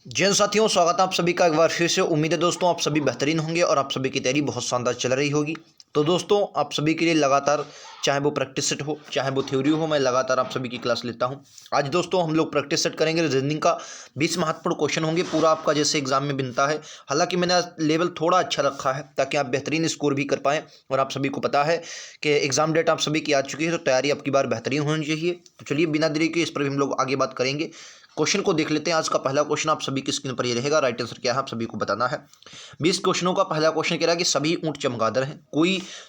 जय साथियों, स्वागत है आप सभी का एक बार फिर से। उम्मीद है दोस्तों आप सभी बेहतरीन होंगे और आप सभी की तैयारी बहुत शानदार चल रही होगी। तो दोस्तों आप सभी के लिए लगातार, चाहे वो प्रैक्टिस सेट हो चाहे वो थ्योरी हो, मैं लगातार आप सभी की क्लास लेता हूं। आज दोस्तों हम लोग प्रैक्टिस सेट करेंगे। रीजनिंग का 20 महत्वपूर्ण क्वेश्चन होंगे, पूरा आपका जैसे एग्जाम में बनता है। हालांकि मैंने आज लेवल थोड़ा अच्छा रखा है ताकि आप बेहतरीन स्कोर भी कर पाएँ। और आप सभी को पता है कि एग्जाम डेट आप सभी की आ चुकी है, तो तैयारी आपकी बार बेहतरीन होनी चाहिए। तो चलिए बिना देरी के इस पर भी हम लोग आगे बात करेंगे। क्वेश्चन को देख लेते हैं। आज का पहला क्वेश्चन आप सभी की स्क्रीन पर ये रहेगा। राइट आंसर क्या है आप सभी को बताना है। 20 क्वेश्चनों का पहला क्वेश्चन कह रहा है कि सभी ऊंट चमगादड़ हैं।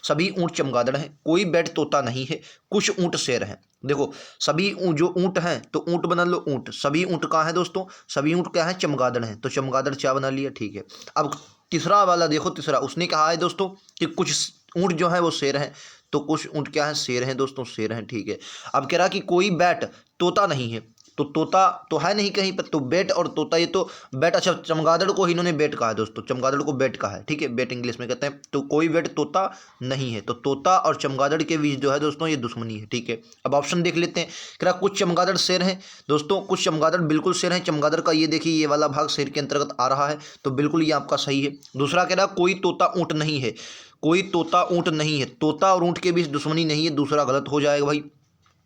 सभी ऊंट चमगादड़ हैं, कोई बेड तोता नहीं है, कुछ ऊंट शेर हैं। देखो सभी जो ऊंट हैं, तो ऊंट बना लो ऊंट। सभी ऊंट कहाँ है दोस्तों? सभी ऊंट क्या है? चमगादड़ हैं, तो चमगादड़ क्या बना लिया, ठीक है। अब तीसरा वाला देखो, तीसरा उसने कहा है दोस्तों कि कुछ ऊंट जो है वो शेर हैं, तो कुछ ऊंट क्या है? शेर हैं दोस्तों, शेर हैं, ठीक है। अब कह रहा कि कोई बैट तोता नहीं है, तो तोता तो है नहीं कहीं पर, तो बेट और तोता, ये तो बेट, अच्छा चमगादड़ को ही इन्होंने बेट कहा है दोस्तों, चमगादड़ को बेट कहा है, ठीक है, बेट इंग्लिश में कहते हैं। तो कोई बेट तोता नहीं है, तो तोता और चमगादड़ के बीच जो है दोस्तों ये दुश्मनी है, ठीक है। अब ऑप्शन देख लेते हैं। कह रहा कुछ चमगादड़ शेर हैं दोस्तों, कुछ चमगादड़ बिल्कुल शेर हैं। चमगादड़ का ये देखिए ये वाला भाग शेर के अंतर्गत आ रहा है, तो बिल्कुल ये आपका सही है। दूसरा कह रहा कोई तोता ऊँट नहीं है, कोई तोता ऊँट नहीं है, तोता और ऊँट के बीच दुश्मनी नहीं है, दूसरा गलत हो जाएगा भाई।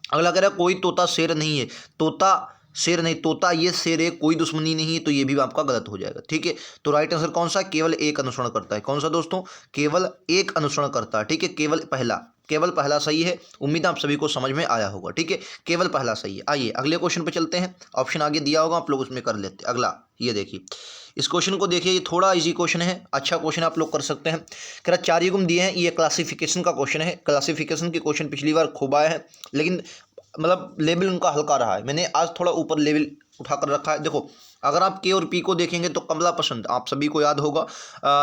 अगला कह रहा है कोई तोता शेर नहीं है, तोता शेर नहीं, तोता ये शेर है, कोई दुश्मनी नहीं है, तो ये भी आपका गलत हो जाएगा, ठीक है। तो राइट आंसर कौन सा? केवल एक अनुसरण करता है। कौन सा दोस्तों? केवल एक अनुसरण करता है, ठीक है। केवल पहला सही है। उम्मीद है आप सभी को समझ में आया होगा, ठीक है। केवल पहला सही है। आइए अगले क्वेश्चन पे चलते हैं। ऑप्शन आगे दिया होगा, आप लोग उसमें कर लेते हैं। अगला ये देखिए, इस क्वेश्चन को देखिए, ये थोड़ा इजी क्वेश्चन है, अच्छा क्वेश्चन आप लोग कर सकते हैं। कह रहा 4 युग्म दिए हैं, ये क्लासिफिकेशन का क्वेश्चन है। क्लासिफिकेशन के क्वेश्चन पिछली बार खूब आए हैं, लेकिन मतलब लेवल उनका हल्का रहा है। मैंने आज थोड़ा ऊपर लेवल उठाकर रखा है। देखो अगर आप के और पी को देखेंगे तो कमला पसंद आप सभी को याद होगा।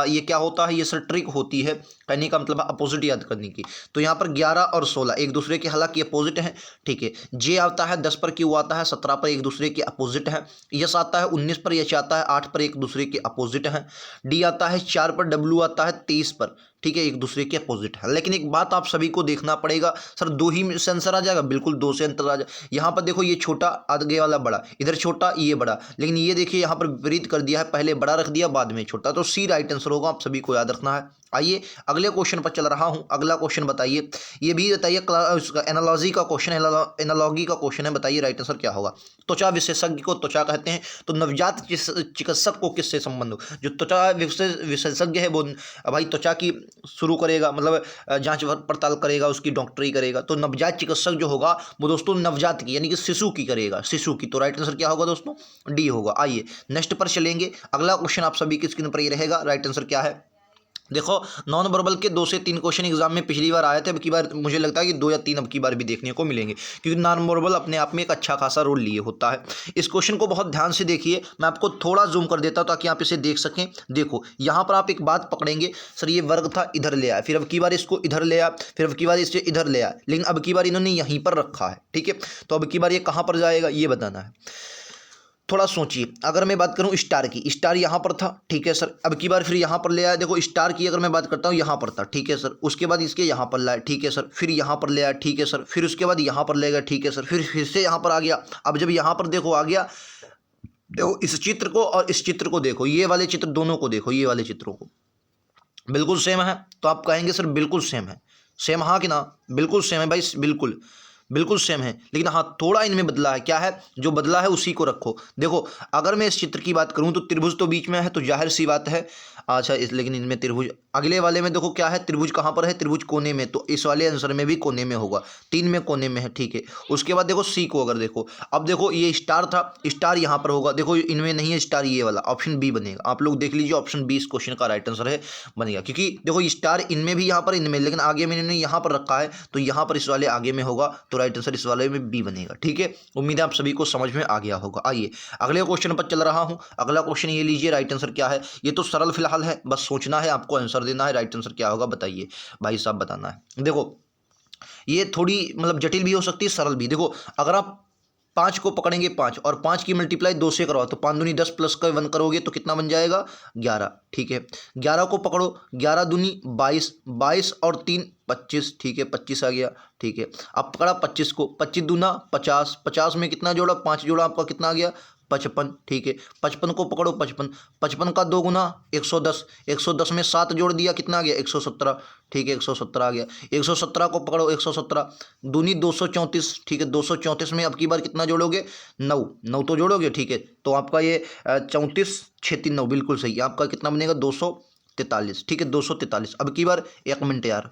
ये क्या होता है? ये सर ट्रिक होती है, कहने का मतलब अपोजिट याद करने की। तो यहाँ पर 11 और 16 एक दूसरे के हालांकि अपोजिट हैं, ठीक है। जे आता है 10 पर, क्यू आता है 17 पर, एक दूसरे के अपोजिट हैं। यस आता है 19 पर, यच आता है 8 पर, एक दूसरे के अपोजिट हैं। डी आता है 4 पर, डब्ल्यू आता है 23 पर, ठीक है, एक दूसरे के अपोजिट है। लेकिन एक बात आप सभी को देखना पड़ेगा, सर 2 ही से आंसर आ जाएगा? बिल्कुल 2 से अंतर आ जाएगा। यहाँ पर देखो ये छोटा, आगे वाला बड़ा, इधर छोटा ये बड़ा, लेकिन ये देखिए यहाँ पर विपरीत कर दिया है, पहले बड़ा रख दिया बाद में छोटा, तो सी राइट आंसर होगा, आप सभी को याद रखना है। आइए अगले क्वेश्चन पर चल रहा हूँ। अगला क्वेश्चन बताइए, ये भी बताइए, एनालॉजी का क्वेश्चन है, एनालॉगी का क्वेश्चन है। बताइए राइट आंसर क्या होगा। त्वचा विशेषज्ञ को त्वचा कहते हैं, तो नवजात चिकित्सक को किससे संबंध हो? जो त्वचा विशेषज्ञ है वो भाई त्वचा की शुरू करेगा, मतलब जांच पड़ताल करेगा, उसकी डॉक्टरी करेगा। तो नवजात चिकित्सक जो होगा वो दोस्तों नवजात की यानी कि शिशु की करेगा, शिशु की। तो राइट आंसर क्या होगा दोस्तों? डी होगा। आइए नेक्स्ट पर चलेंगे। अगला क्वेश्चन आप सभी की स्क्रीन पर ये रहेगा। राइट आंसर क्या है? देखो नॉन वर्बल के 2 से 3 क्वेश्चन एग्जाम में पिछली बार आए थे, अब की बार मुझे लगता है कि 2 या 3 अब की बार भी देखने को मिलेंगे, क्योंकि नॉन वर्बल अपने आप में एक अच्छा खासा रोल लिए होता है। इस क्वेश्चन को बहुत ध्यान से देखिए, मैं आपको थोड़ा जूम कर देता हूं ताकि आप इसे देख सकें। देखो यहाँ पर आप एक बात पकड़ेंगे, सर ये वर्ग था, इधर ले आया, फिर अब की बार इसको इधर ले आया, फिर अब की बार इसे इधर ले आया, लेकिन अब की बार इन्होंने यहीं पर रखा है, ठीक है। तो अब की बार ये कहाँ पर जाएगा ये बताना है। थोड़ा सोचिए। अगर मैं बात करूं स्टार की, स्टार यहाँ पर था, ठीक है सर, अब की बार फिर यहाँ पर ले आया। देखो स्टार की अगर मैं बात करता हूँ यहाँ पर था, ठीक है सर, उसके बाद इसके यहाँ पर लाया, ठीक है सर, फिर यहाँ पर ले आया, ठीक है सर, फिर उसके बाद यहाँ पर ले गया, ठीक है सर, फिर से यहाँ पर आ गया। अब जब यहाँ पर देखो आ गया, देखो इस चित्र को और इस चित्र को देखो, ये वाले चित्र दोनों को देखो, ये वाले चित्रों को, बिल्कुल सेम है। तो आप कहेंगे सर बिल्कुल सेम है, सेम हाँ कि ना? बिल्कुल सेम है भाई, बिल्कुल बिल्कुल सेम है, लेकिन हाँ थोड़ा इनमें बदला है। क्या है जो बदला है? उसी को रखो। देखो अगर मैं इस चित्र की बात करूं तो त्रिभुज तो बीच में है, तो जाहिर सी बात है। अच्छा लेकिन इनमें त्रिभुज, अगले वाले में देखो क्या है, त्रिभुज कहाँ पर है? त्रिभुज कोने में, तो इस वाले आंसर में भी कोने में होगा, 3 में कोने में है, ठीक है। उसके बाद देखो सी को अगर देखो, अब देखो ये स्टार था, स्टार यहाँ पर होगा, देखो इनमें नहीं है स्टार, ये वाला ऑप्शन बी बनेगा। आप लोग देख लीजिए, ऑप्शन बी इस क्वेश्चन का राइट आंसर है, बनेगा। क्योंकि देखो स्टार इनमें भी यहाँ पर, इनमें, लेकिन आगे में इन्होंने यहाँ पर रखा है, तो यहाँ पर इस वाले आगे में होगा, तो राइट आंसर इस वाले में बी बनेगा, ठीक है। उम्मीद है आप सभी को समझ में आ गया होगा। आइए अगले क्वेश्चन पर चल रहा हूँ। अगला क्वेश्चन ये लीजिए, राइट आंसर क्या है? ये तो सरल फिलहाल है, बस सोचना है, आपको आंसर देना है। राइट आंसर क्या होगा बताइए भाई साहब, बताना है। देखो ये थोड़ी मतलब जटिल भी हो सकती है, सरल भी। देखो अगर आप 5 को पकड़ेंगे, 5 और 5 की मल्टीप्लाई 2 से करवाओ, तो 5 दूनी 10 प्लस का 1 करोगे तो कितना बन जाएगा? 11, ठीक है। 11 को पकड़ो, 11 दूनी 22, 22 और 3 25, ठीक है, 25 आ गया, ठीक है। अब पकड़ा 25 को, 25 दूना 50, 50 में कितना जोड़ा? 5 जोड़ा, आपका कितना आ गया? 55, ठीक है 55 को पकड़ो, 55 55 का 2 गुना 110, 110 में 7 जोड़ दिया कितना आ गया 117, ठीक है 117 आ गया। 117 को पकड़ो, 117 दूनी 234, ठीक है 234 में अब की बार कितना जोड़ोगे 9, 9 तो जोड़ोगे, ठीक है तो आपका ये 34 6 3 9 बिल्कुल सही, आपका कितना बनेगा 243, ठीक है 243। अब की बार 1 मिनट यार,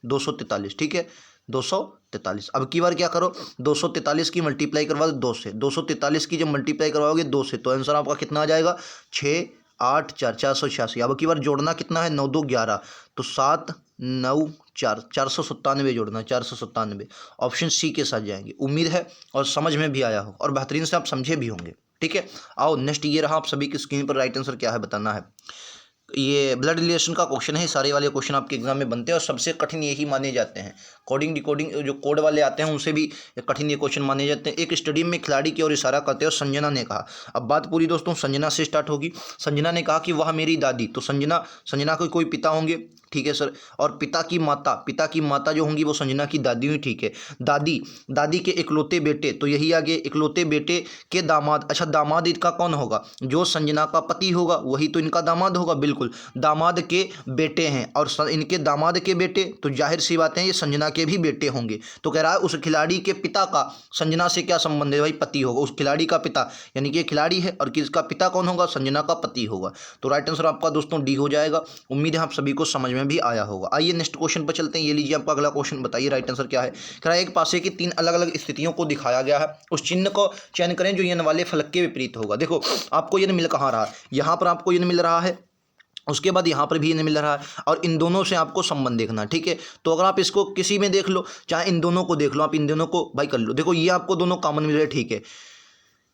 243, ठीक है 243। अब की बार क्या करो 243 की मल्टीप्लाई करवा दो 2 से, 243 की जब मल्टीप्लाई करवाओगे 2 से तो आंसर आपका कितना आ जाएगा 6 8 4 486। अब की बार जोड़ना कितना है 9 2 11 तो 7 9 4 497 जोड़ना, 497 ऑप्शन सी के साथ जाएंगे। उम्मीद है और समझ में भी आया हो और बेहतरीन से आप समझे भी होंगे, ठीक है। आओ नेक्स्ट ये रहा, आप सभी की स्क्रीन पर राइट आंसर क्या है बताना है। ये ब्लड रिलेशन का क्वेश्चन है, सारे वाले क्वेश्चन आपके एग्जाम में बनते हैं और सबसे कठिन यही माने जाते हैं। कोडिंग डिकोडिंग जो कोड वाले आते हैं उनसे भी कठिन ये क्वेश्चन माने जाते हैं। एक स्टेडियम में खिलाड़ी की ओर इशारा करते हुए संजना ने कहा, अब बात पूरी दोस्तों संजना से स्टार्ट होगी। संजना ने कहा कि वह मेरी दादी, तो संजना के कोई पिता होंगे, ठीक है सर, और पिता की माता जो होंगी वो संजना की दादी हुई, ठीक है। दादी के इकलौते बेटे, तो यही आगे इकलौते बेटे के दामाद, अच्छा दामाद इनका कौन होगा, जो संजना का पति होगा वही तो इनका दामाद होगा, बिल्कुल दामाद के बेटे हैं और इनके दामाद के बेटे तो जाहिर सी बात है ये संजना के भी बेटे होंगे। तो कह रहा है उस खिलाड़ी के पिता का संजना से क्या संबंध है, भाई पति होगा, उस खिलाड़ी का पिता यानी कि खिलाड़ी है और किसका पिता कौन होगा, संजना का पति होगा। तो राइट आंसर आपका दोस्तों डी हो जाएगा। उम्मीद है आप सभी को समझ में भी आया होगा। आइए नेक्स्ट क्वेश्चन पर चलते हैं। ये लीजिए आपका अगला क्वेश्चन, बताइए राइट आंसर क्या है। कह रहा है एक पासे की 3 अलग अलग स्थितियों को दिखाया गया है, उस चिन्ह को चयन करें जो यन वाले फलक के विपरीत होगा। देखो आपको यन मिल कहाँ रहा है, यहाँ पर आपको यन मिल रहा है, उसके बाद यहाँ पर भी यन मिल रहा है और इन दोनों से आपको संबंध देखना है, ठीक है। तो अगर आप इसको किसी में देख लो, चाहे इन दोनों को देख लो, आप इन दोनों को भाई कर लो। देखो ये आपको दोनों कॉमन मिल रहे, ठीक है,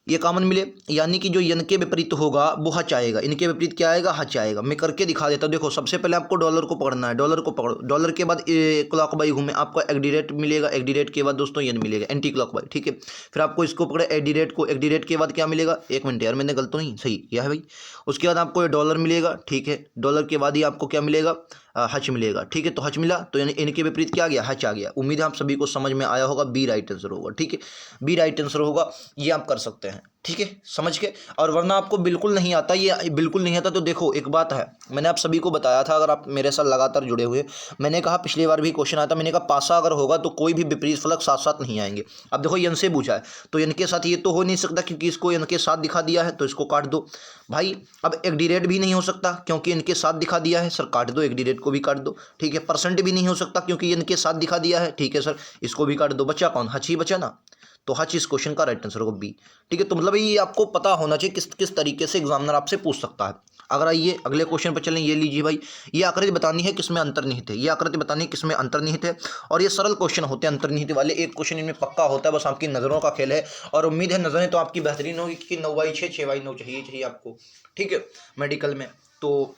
ये कॉमन मिले यानी कि जो यन के विपरीत होगा वो हच आएगा, इनके विपरीत क्या आएगा, हच आएगा। मैं करके दिखा देता हूँ। देखो सबसे पहले आपको डॉलर को पकड़ना है, डॉलर को पकड़ो, डॉलर के बाद क्लॉक बाई घूमे आपको एडी रेट मिलेगा, एडी रेट के बाद दोस्तों यन मिलेगा एंटी क्लॉक बाई, ठीक है। फिर आपको इसको पकड़े एडी रेट को, एडी रेट के बाद क्या मिलेगा, 1 मिनट यार मैंने गलत तो नहीं, सही क्या है भाई। उसके बाद आपको ये डॉलर मिलेगा, ठीक है, डॉलर के बाद ही आपको क्या मिलेगा, हच मिलेगा, ठीक है। तो हच मिला तो यानी इनके विपरीत क्या आ गया, हच आ गया। उम्मीद है आप सभी को समझ में आया होगा, बी राइट आंसर होगा, ठीक है, बी राइट आंसर होगा, ये आप कर सकते हैं, ठीक है समझ के। और वरना आपको बिल्कुल नहीं आता, ये बिल्कुल नहीं आता तो देखो एक बात है, मैंने आप सभी को बताया था, अगर आप मेरे साथ लगातार जुड़े हुए, मैंने कहा पिछली बार भी क्वेश्चन आया था, मैंने कहा पासा अगर होगा तो कोई भी विपरीत फलक साथ साथ नहीं आएंगे। अब देखो यन से पूछा है तो यन के साथ ये तो हो नहीं सकता क्योंकि इसको यन के साथ दिखा दिया है तो इसको काट दो भाई। अब एडी रेट भी नहीं हो सकता क्योंकि इनके साथ दिखा दिया है, सर काट दो, एडी रेट को भी काट दो, ठीक है। परसेंट भी नहीं हो सकता क्योंकि इनके साथ दिखा दिया है, ठीक है सर, इसको भी काट दो। बचा कौन, हच ही बचा ना, तो हच इस क्वेश्चन का राइट आंसर होगा बी, ठीक है। तो मतलब ये आपको पता होना चाहिए किस किस तरीके से एग्जामिनर आपसे पूछ सकता है। अगर आइए अगले क्वेश्चन पर चलें। ये लीजिए भाई, ये आकृति बतानी है किसमें अंतर्निहित है, ये आकृति बतानी है किसमें अंतर्निहित है। और ये सरल क्वेश्चन होते हैं अंतर्निहित वाले, एक क्वेश्चन इनमें पक्का होता है, बस आपकी नज़रों का खेल है। और उम्मीद है नज़रें तो आपकी बेहतरीन होगी कि 9/6 6/9 चाहिए आपको, ठीक है मेडिकल में। तो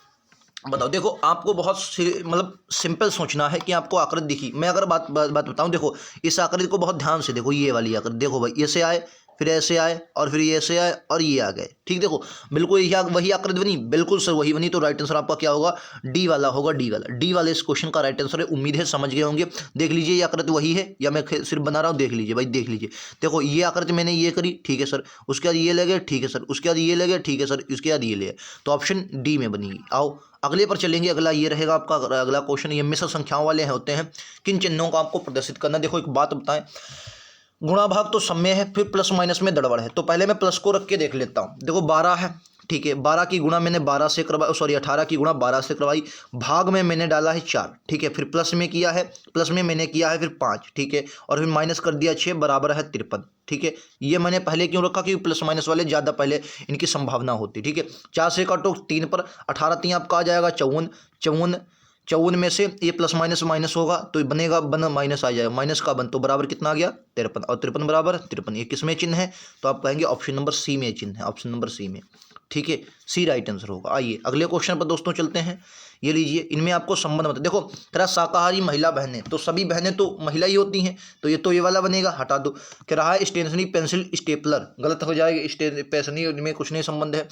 बताओ, देखो आपको बहुत मतलब सिंपल सोचना है कि आपको आकृति दिखी, मैं अगर बात बताऊं, देखो इस आकृति को बहुत ध्यान से देखो, ये वाली आकृति देखो भाई, ऐसे आए फिर ऐसे आए और फिर ये ऐसे आए और ये आ गए, ठीक, देखो बिल्कुल वही आकृति बनी, बिल्कुल सर वही बनी। तो राइट आंसर आपका क्या होगा, डी वाला होगा, डी वाला इस क्वेश्चन का राइट आंसर है। उम्मीद है समझ गए होंगे। देख लीजिए ये आकृति वही है या मैं सिर्फ बना रहा हूँ, देख लीजिए भाई, देख लीजिए, देखो ये आकृति मैंने ये करी, ठीक है सर, उसके बाद ये लगे, ठीक है सर, उसके बाद ये लगे, ठीक है सर, उसके बाद ये लगे, तो ऑप्शन डी में बनेगी। आओ अगले पर चलेंगे। अगला ये रहेगा आपका अगला क्वेश्चन, ये मिश्र संख्याओं वाले होते हैं, किन चिन्हों का आपको प्रदर्शित करना। देखो एक बात बताएं, गुणा भाग तो समय है, फिर प्लस माइनस में दड़बड़ है, तो पहले मैं प्लस को रख के देख लेता हूँ। देखो 12 है, ठीक है, 12 की गुणा मैंने 12 से करवाई, सॉरी 18 की गुणा 12 से करवाई, भाग में मैंने डाला है 4, ठीक है, फिर प्लस में किया है, प्लस में मैंने किया है फिर 5, ठीक है, और फिर माइनस कर दिया 6 बराबर है 53, ठीक है। ये मैंने पहले क्यों रखा, क्योंकि प्लस माइनस वाले ज़्यादा पहले इनकी संभावना होती, ठीक है। 4 से काटो 3 पर, 18 3 आपका आ जाएगा 54, 54 में से ये प्लस माइनस माइनस होगा तो बनेगा बन माइनस आ जाएगा, माइनस का बन, तो बराबर कितना आ गया 53, और 53 बराबर 53, ये किस में चिन्ह है, तो आप कहेंगे ऑप्शन नंबर सी में चिन्ह है, ऑप्शन नंबर सी में, ठीक है, सी राइट आंसर होगा। आइए अगले क्वेश्चन पर दोस्तों चलते हैं। ये लीजिए, इनमें आपको संबंध बताओ। देखो तेरा शाकाहारी महिला बहनें, तो सभी बहनें तो महिला ही होती हैं, तो ये वाला बनेगा, हटा दो। कह रहा है स्टेशनरी पेंसिल स्टेपलर, गलत हो जाएगा, स्टेशनरी में कुछ नहीं संबंध है,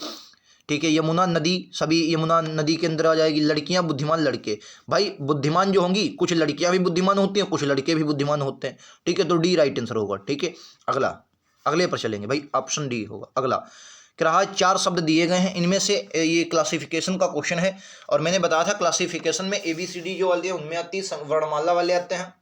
ठीक है। यमुना नदी, सभी यमुना नदी के अंदर आ जाएगी। लड़कियां बुद्धिमान लड़के, भाई बुद्धिमान जो होंगी, कुछ लड़कियां भी बुद्धिमान होती हैं, कुछ लड़के भी बुद्धिमान होते हैं, ठीक है, तो डी राइट आंसर होगा, ठीक है। अगले पर चलेंगे भाई, ऑप्शन डी होगा अगला। क्या रहा है, 4 शब्द दिए गए हैं, इनमें से ये क्लासिफिकेशन का क्वेश्चन है। और मैंने बताया था क्लासिफिकेशन में ABCD जो वाले हैं उनमें आती है, वर्णमाला वाले आते हैं।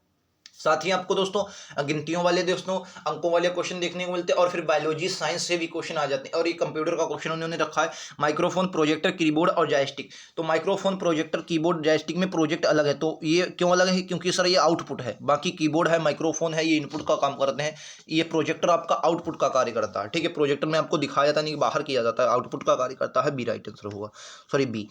साथ ही आपको दोस्तों गिनतियों वाले दोस्तों अंकों वाले क्वेश्चन देखने को मिलते हैं, और फिर बायोलॉजी साइंस से भी क्वेश्चन आ जाते हैं। और ये कंप्यूटर का क्वेश्चन उन्होंने रखा है, माइक्रोफोन, प्रोजेक्टर, कीबोर्ड और जॉयस्टिक। तो माइक्रोफोन, प्रोजेक्टर, कीबोर्ड, जॉयस्टिक में प्रोजेक्ट अलग है, तो ये क्यों अलग है, क्योंकि सर ये आउटपुट है, बाकी कीबोर्ड है, माइक्रोफोन है, ये इनपुट का काम करते हैं, ये प्रोजेक्टर आपका आउटपुट का कार्य करता है। ठीक है, प्रोजेक्टर में आपको दिखाया जाता नहीं, बाहर किया जाता है, आउटपुट का कार्य करता है। बी राइट आंसर होगा, सॉरी बी।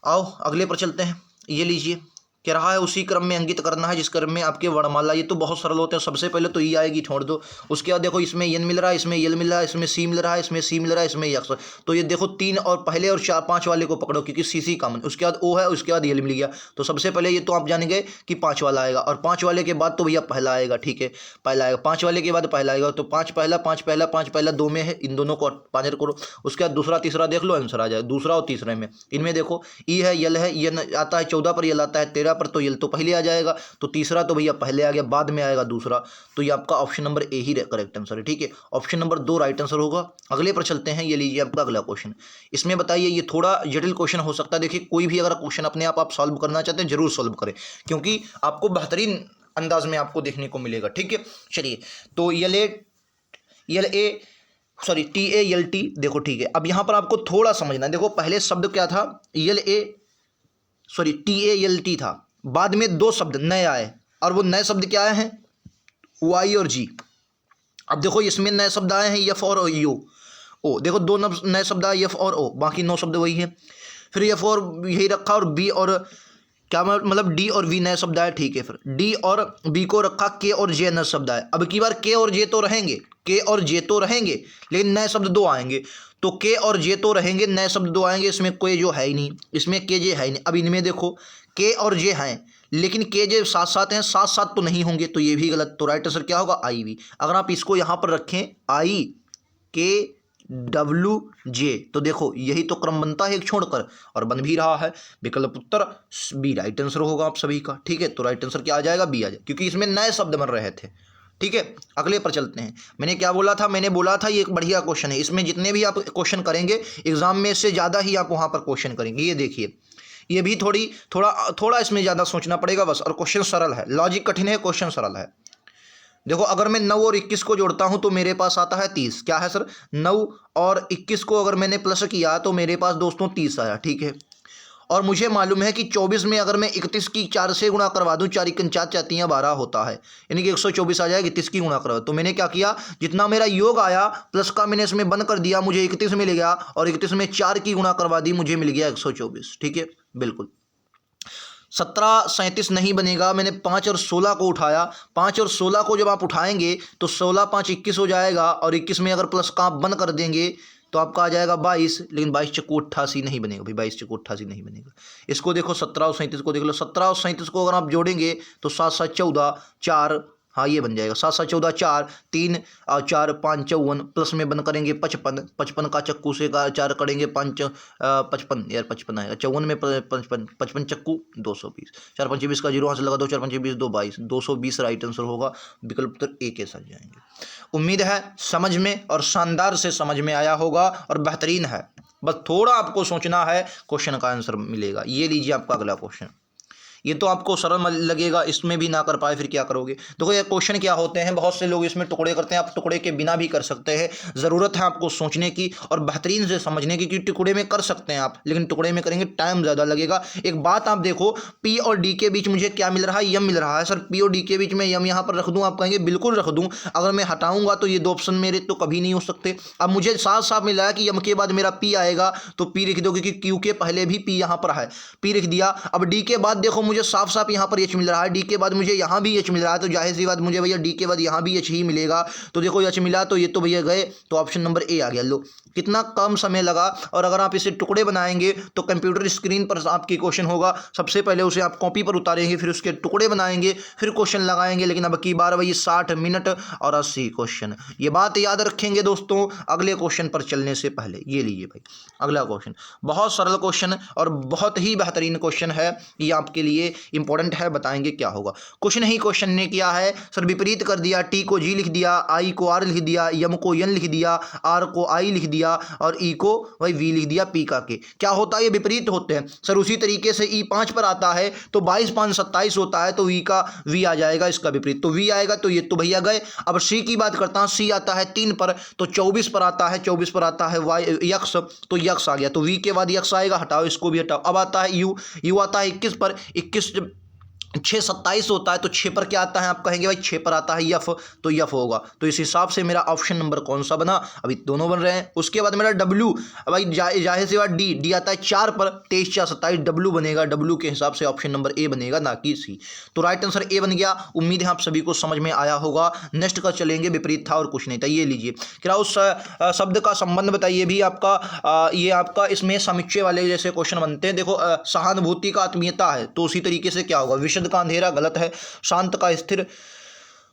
आओ अगले पर चलते हैं, ये लीजिए, कह रहा है उसी क्रम में अंकित करना है जिस क्रम में आपके वर्णमाला, ये तो बहुत सरल होते हैं। सबसे पहले तो ई आएगी, छोड़ दो। उसके बाद देखो इसमें एन मिल रहा है, इसमें यल मिल रहा है, इसमें सी मिल रहा है, इसमें सी मिल रहा है, इसमें यक्स। तो ये देखो 3 और पहले और 4 5 वाले को पकड़ो, क्योंकि सी कॉमन। उसके बाद ओ है, उसके बाद यल मिल गया। तो सबसे पहले ये तो आप जानेंगे कि 5 वाला आएगा, और 5 वाले के बाद तो भैया पहला आएगा। ठीक है, पहला आएगा, 5 वाले के बाद पहला आएगा। तो 5 पहला, 5 पहला, 5 पहला 2 में है, इन दोनों को पांचर करो। उसके बाद दूसरा तीसरा देख लो, आंसर आ जाए दूसरा और तीसरे में। इनमें देखो ई है, यल है, ये आता है 14 पर, यल आता है 13 पर, तो यल तो पहले आ जाएगा। तो तीसरा तो भैया पहले आ गया, बाद में आएगा दूसरा। तो ये आपका option number A he correct answer है। ठीक है, ऑप्शन नंबर 2 राइट आंसर होगा। अगले पर चलते हैं, ये लीजिए आपका अगला क्वेश्चन। इसमें बताइए, ये थोड़ा जटिल क्वेश्चन हो सकता है। देखिए, कोई भी अगर क्वेश्चन अपने आप सॉल्व करना चाहते हैं जरूर सॉल्व करें, क्योंकि आपको बेहतरीन अंदाज में आपको देखने को मिलेगा। ठीक है, चलिए, तो TALT देखो। ठीक है, अब यहां पर आपको थोड़ा समझना है। देखो पहले शब्द क्या था, TALT था, बाद में 2 शब्द नए आए, और वो नए शब्द क्या आए हैं, Y और G। अब देखो इसमें नए शब्द आए हैं F और O। देखो 2 नए शब्द आए F और O, बाकी 9 शब्द वही है। फिर F और यही रखा, और B और क्या मतलब D और V नए शब्द आए। ठीक है, फिर D और B को रखा, K और J नए शब्द आए। अब की बार K और J तो रहेंगे, लेकिन नए शब्द 2 आएंगे। तो K और J तो रहेंगे, नए शब्द 2 आएंगे। इसमें कोई जो है ही नहीं, इसमें K J है ही नहीं। अब इनमें देखो K और J हैं, लेकिन K J साथ साथ हैं, साथ साथ तो नहीं होंगे, तो ये भी गलत। तो राइट आंसर क्या होगा, IV। अगर आप इसको यहाँ पर रखें IKWJ, तो देखो यही तो क्रम बनता है एक छोड़कर, और बन भी रहा है। विकल्प उत्तर बी राइट आंसर होगा आप सभी का। ठीक है, तो राइट आंसर क्या आ जाएगा, बी आ जाएगा, क्योंकि इसमें नए शब्द बन रहे थे। ठीक है, अगले पर चलते हैं। मैंने क्या बोला था, मैंने बोला था ये एक बढ़िया क्वेश्चन है। इसमें जितने भी आप क्वेश्चन करेंगे एग्जाम में, इससे ज़्यादा ही आप वहाँ पर क्वेश्चन करेंगे। ये देखिए, ये भी थोड़ा इसमें ज़्यादा सोचना पड़ेगा बस, और क्वेश्चन सरल है, लॉजिक कठिन है, क्वेश्चन सरल है। देखो, अगर मैं 9 और 21 को जोड़ता हूं तो मेरे पास आता है 30। क्या है सर, 9 और 21 को अगर मैंने प्लस किया तो मेरे पास दोस्तों 30 आया। ठीक है, और मुझे मालूम है कि 24 में अगर मैं 31 की 4 से गुणा करवा दूं, 4 1 4 4 3 12 होता है, यानी कि 124 आ जाएगा 31 की गुणा करवा। तो मैंने क्या किया, जितना मेरा योग आया प्लस का मैंने इसमें बंद कर दिया, मुझे 31 मिल गया, और 31 में 4 की गुणा करवा दी, मुझे मिल गया 124। ठीक है, बिल्कुल 17 37 नहीं बनेगा। मैंने 5 और 16 को उठाया, 5 और 16 को जब आप उठाएंगे तो 16 5 21 हो जाएगा, और 21 में अगर प्लस का आप बंद कर देंगे तो आपका आ जाएगा 22। लेकिन 22 चक्कू 88 नहीं बनेगा भाई, 22 चक्कू 88 नहीं बनेगा। इसको देखो 17 और 37 को देख लो, 17 और 37 को अगर आप जोड़ेंगे तो 7 7 14 4, हाँ ये बन जाएगा 7 7 14 4 3 और 4 5 54, प्लस में बंद करेंगे 55, 55 का चक्कू से का 4 करेंगे 5 55 यार 55 आएगा, 54 में 55 चक्कू 220, 4 5 20 का जीरो हाथ लगा दो, 4 5 20 2 22, 220 राइट आंसर होगा। विकल्प उत्तर ए के साथ जाएंगे। उम्मीद है समझ में और शानदार से समझ में आया होगा, और बेहतरीन है, बस थोड़ा आपको सोचना है, क्वेश्चन का आंसर मिलेगा। ये लीजिए आपका अगला क्वेश्चन। ये तो आपको सरल लगेगा, इसमें भी ना कर पाए फिर क्या करोगे। देखो ये क्वेश्चन क्या होते हैं, बहुत से लोग इसमें टुकड़े करते हैं, आप टुकड़े के बिना भी कर सकते हैं। ज़रूरत है आपको सोचने की और बेहतरीन से समझने की, क्योंकि टुकड़े में कर सकते हैं आप, लेकिन टुकड़े में करेंगे टाइम ज़्यादा लगेगा। एक बात आप देखो, पी और डी के बीच मुझे क्या मिल रहा है, यम मिल रहा है। सर पी और डी के बीच में यम यहाँ पर रख दूँ, आप कहेंगे बिल्कुल रख दूँ। अगर मैं हटाऊंगा तो ये 2 ऑप्शन मेरे तो कभी नहीं हो सकते। अब मुझे साफ साफ मिला है कि यम के बाद मेरा पी आएगा, तो पी लिख दो, क्योंकि क्यू के पहले भी पी यहाँ पर है, पी लिख दिया। अब डी के बाद देखो मुझे साफ साफ यहाँ पर एच मिल रहा है, डी के बाद मुझे यहाँ भी एच मिल रहा है, तो जाहिर सी बात मुझे भैया डी के बाद यहाँ भी एच ही मिलेगा। तो देखो एच मिला तो ये तो भैया गए, तो ऑप्शन नंबर ए आ गया। लो कितना कम समय लगा, और अगर आप इसे टुकड़े बनाएंगे तो कंप्यूटर स्क्रीन पर आपकी क्वेश्चन होगा, सबसे पहले उसे आप कॉपी पर उतारेंगे, फिर उसके टुकड़े बनाएंगे, फिर क्वेश्चन लगाएंगे। लेकिन अब की बार वही 60 मिनट और 80 क्वेश्चन, ये बात याद रखेंगे दोस्तों। अगले क्वेश्चन पर चलने से पहले ये लीजिए भाई अगला क्वेश्चन, बहुत सरल क्वेश्चन और बहुत ही बेहतरीन क्वेश्चन है ये आपके लिए। ये इंपॉर्टेंट है, बताएंगे क्या होगा। क्वेश्चन ही क्वेश्चन ने किया है सर विपरीत कर दिया, टी को जी लिख दिया, आई को आर लिख दिया, यम को एन लिख दिया, आर को आई लिख दिया और ई को भाई वी लिख दिया पी का के। क्या होता है, ये विपरीत होते हैं सर। उसी तरीके से ई 5 पर आता है तो 22 5 27 होता है, तो वी का वी आ जाएगा इसका विपरीत, तो वी आएगा, तो ये तो भैया गए। अब सी की बात करता हूं, सी आता है 3 पर तो 24 पर आता है, 24 पर आता है वाई यक्स, तो यक्स आ गया, तो वी के बाद यक्स आएगा, हटाओ इसको भी हटाओ। अब आता है यू, यू आता है 21 पर, 21 6 27 होता है, तो 6 पर क्या आता है, आप कहेंगे भाई 6 पर आता है यफ, तो यफ होगा। तो इस हिसाब से मेरा ऑप्शन नंबर कौन सा बना, अभी दोनों बन रहे हैं। उसके बाद मेरा डब्ल्यू, भाई जाहिर सी बात डी, डी आता है 4 पर, 23 4 27, डब्ल्यू बनेगा, डब्ल्यू के हिसाब से ऑप्शन नंबर ए बनेगा, ना कि सी। तो राइट आंसर ए बन गया। उम्मीद है आप सभी को समझ में आया होगा। नेक्स्ट का चलेंगे, विपरीत था और कुछ नहीं था। ये लीजिए, क्या उस शब्द का संबंध बताइए भी आपका, ये आपका इसमें समुच्चय वाले जैसे क्वेश्चन बनते हैं। देखो सहानुभूति का आत्मीयता है, तो उसी तरीके से क्या होगा, विशद का अंधेरा गलत है, शांत का स्थिर,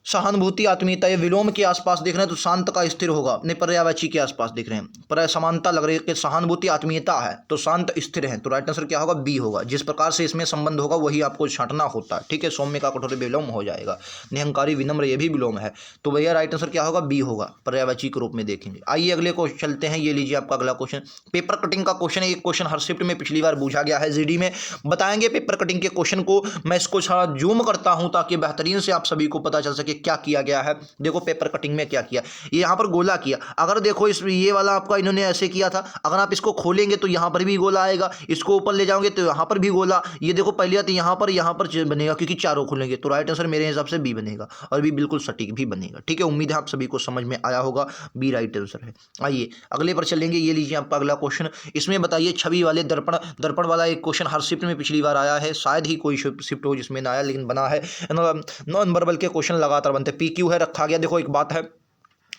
सहानुभूति आत्मीयता, ये विलोम के आसपास देख रहे हैं तो शांत का स्थिर होगा, नहीं पर्यायवाची के आसपास देख रहे हैं, पर समानता लग रही है कि सहानुभूति आत्मीयता है तो शांत स्थिर है, तो राइट आंसर क्या होगा, बी होगा। जिस प्रकार से इसमें संबंध होगा वही आपको छांटना होता है, ठीक है। सौम्य का कठोर विलोम हो जाएगा, निहंकारी विनम्र ये भी विलोम है, तो भैया राइट आंसर क्या होगा, बी होगा, पर्यायवाची के रूप में देखेंगे। आइए अगले क्वेश्चन चलते हैं। ये लीजिए आपका अगला क्वेश्चन, पेपर कटिंग का क्वेश्चन है। एक क्वेश्चन हर शिफ्ट में पिछली बार पूछा गया है, जीडी में बताएंगे पेपर कटिंग के क्वेश्चन को। मैं इसको थोड़ा जूम करता हूं ताकि बेहतरीन से आप सभी को पता चल सके क्या किया गया है। देखो पेपर कटिंग में क्या किया, ये यहां पर गोला किया। अगर देखो इस ये वाला आपका इन्होंने ऐसे किया था, अगर आप इसको खोलेंगे तो यहां पर भी गोला आएगा, इसको ऊपर ले जाओगे तो यहां पर भी गोला। ये देखो पहले बात यहां पर बनेगा क्योंकि चारों खुलेंगे, तो राइट आंसर मेरे हिसाब से बी बनेगा, और भी बिल्कुल सटीक भी बनेगा, ठीक है। उम्मीद है आप सभी को समझ में आया होगा, बी राइट आंसर है। आइए अगले पर चलेंगे। ये लीजिए आपका अगला क्वेश्चन, इसमें बताइए छवि वाले दर्पण, दर्पण वाला एक क्वेश्चन हर शिफ्ट में पिछली बार आया है, शायद ही कोई शिफ्ट हो जिसमें ना आया, लेकिन बना है। नॉन वर्बल के क्वेश्चन लगातार बनते, पी क्यू है रखा गया। देखो एक बात है,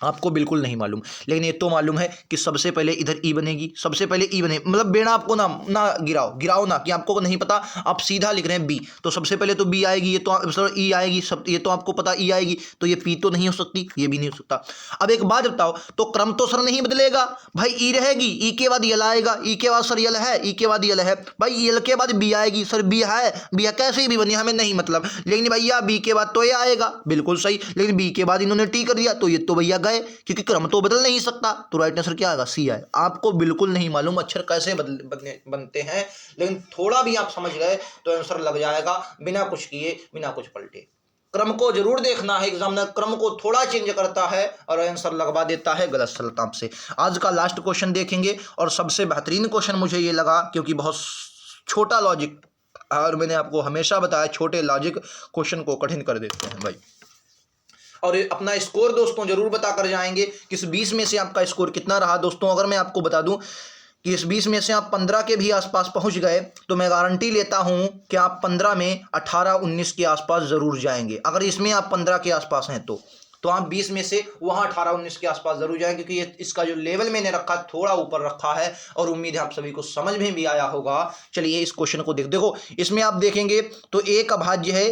आपको बिल्कुल नहीं मालूम, लेकिन ये तो मालूम है कि सबसे पहले इधर ई बनेगी, सबसे पहले ई बनेगी, मतलब बेड़ा आपको ना गिराओ ना कि आपको नहीं पता, आप सीधा लिख रहे हैं बी, तो सबसे पहले तो बी आएगी, ये तो ई आएगी, सब ये तो आपको पता ई आएगी, तो ये पी तो नहीं हो सकती, ये भी नहीं हो सकता। अब एक बात बताओ, तो क्रम तो सर नहीं बदलेगा भाई, ई रहेगी, ई के बाद यल आएगा, ई के बाद सर यल है, ई के बाद यल है, भाई यल के बाद बी आएगी, सर बी है, बी कैसे भी बनी हमें नहीं मतलब, लेकिन भैया बी के बाद तो ये आएगा, बिल्कुल सही, लेकिन बी के बाद इन्होंने टी कर दिया, तो ये तो भैया क्योंकि क्रम तो बदल नहीं सकता, तो राइट आंसर क्या आएगा, सी आए। आपको बिल्कुल नहीं मालूम अक्षर कैसे बनते हैं, लेकिन थोड़ा भी आप समझ गए तो आंसर लग जाएगा, बिना कुछ किए बिना कुछ पलटे। क्रम को जरूर देखना है, एग्जामिनर क्रम को थोड़ा चेंज करता है और आंसर लगवा देता है गलत सलत आपसे। आज का लास्ट क्वेश्चन देखेंगे, और सबसे बेहतरीन क्वेश्चन मुझे ये लगा क्योंकि बहुत छोटा लॉजिक, और मैंने आपको हमेशा बताया छोटे लॉजिक क्वेश्चन को कठिन कर देते हैं भाई। और अपना स्कोर दोस्तों जरूर बता कर जाएंगे कि इस 20 में से आपका स्कोर कितना रहा। दोस्तों अगर मैं आपको बता दूं कि इस 20 में से आप 15 के भी आसपास पहुंच गए, तो मैं गारंटी लेता हूं कि आप 15 में 18-19 के आसपास जरूर जाएंगे। अगर इसमें आप 15 के आसपास हैं तो आप 20 में से वहां 18-19 के आसपास जरूर जाएंगे, क्योंकि ये इसका जो लेवल मैंने रखा थोड़ा ऊपर रखा है, और उम्मीद है आप सभी को समझ में भी आया होगा। चलिए इस क्वेश्चन को देखो, इसमें आप देखेंगे तो एक अभाज्य है,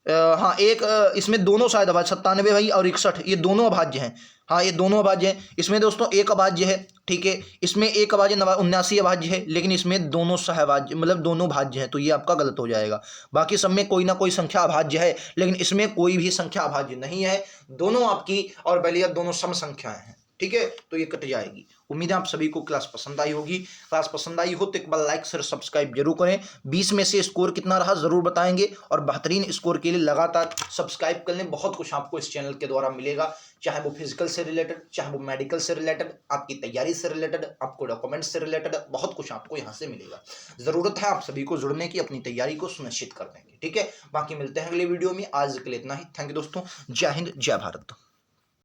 हाँ एक इसमें दोनों शायद अभाज्य 97 भाई और 61, ये दोनों अभाज्य हैं। हाँ ये दोनों अभाज्य हैं। इसमें दोस्तों एक अभाज्य है, ठीक है, इसमें एक अभाज्य 79 अभाज्य है, लेकिन इसमें दोनों सहभाज्य मतलब दोनों भाज्य हैं, तो ये आपका गलत हो जाएगा। बाकी सब में कोई ना कोई संख्या अभाज्य है, लेकिन इसमें कोई भी संख्या अभाज्य नहीं है, दोनों आपकी और बलिया दोनों सम संख्याएं हैं, ठीक है, तो ये कट जाएगी। उम्मीद है आप सभी को क्लास पसंद आई होगी। क्लास पसंद आई हो तो एक बार लाइक शेयर सब्सक्राइब जरूर करें। 20 में से स्कोर कितना रहा जरूर बताएंगे, और बेहतरीन स्कोर के लिए लगातार सब्सक्राइब कर लें। बहुत कुछ आपको इस चैनल के द्वारा मिलेगा, चाहे वो फिजिकल से रिलेटेड, चाहे वो मेडिकल से रिलेटेड, आपकी तैयारी से रिलेटेड, आपको डॉक्यूमेंट्स से रिलेटेड, बहुत कुछ आपको यहाँ से मिलेगा। जरूरत है आप सभी को जुड़ने की, अपनी तैयारी को सुनिश्चित करने की, ठीक है। बाकी मिलते हैं अगले वीडियो में, आज के लिए इतना ही। थैंक यू दोस्तों, जय हिंद जय भारत।